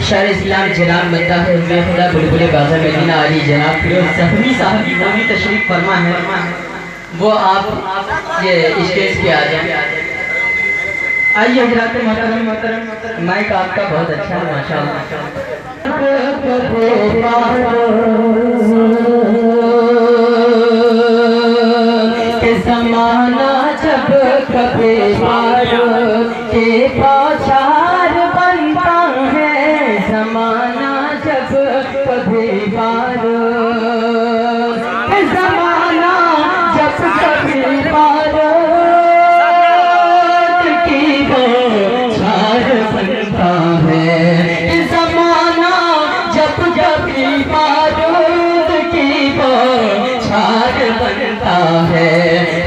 शायर इस्लाम जनाब मद्दा है हुज़ूर खुदा बुलबुल बाज़ा मदीना अली जनाब फिरोज ज़हवी साहब की नवी तशरीफ फरमा है, वो आप ये स्टेज पे आ जाए। आइए हज़रात मोहतरम, माइक आपका बहुत अच्छा है माशाअल्लाह। ज़माना जब कभी के पौछार बनता है, ज़माना जब कभी ज़माना जब कभी की पौछार बनता है, ज़माना जब कभी की पौछार बनता है।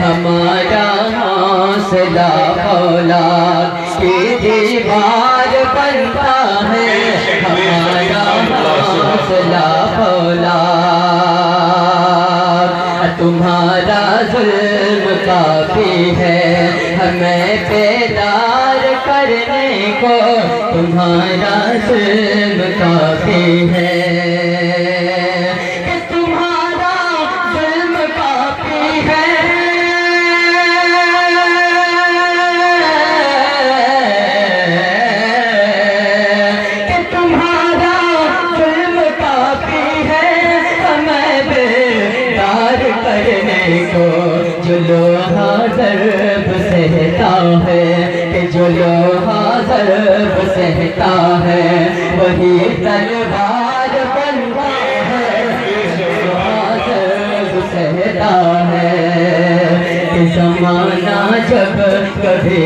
हमारा हौसला औलाद की दीवार बनता है, हमारा हौसला औलाद। तुम्हारा जुल्म काफी है हमें बेदार करने को, तुम्हारा जुल्म काफी है। जो लोहा ज़र्ब सहता है, जो लोहा ज़र्ब सहता है, वही तलवार बनता है, जो लोहा ज़र्ब सहता है। ज़माना जब कभी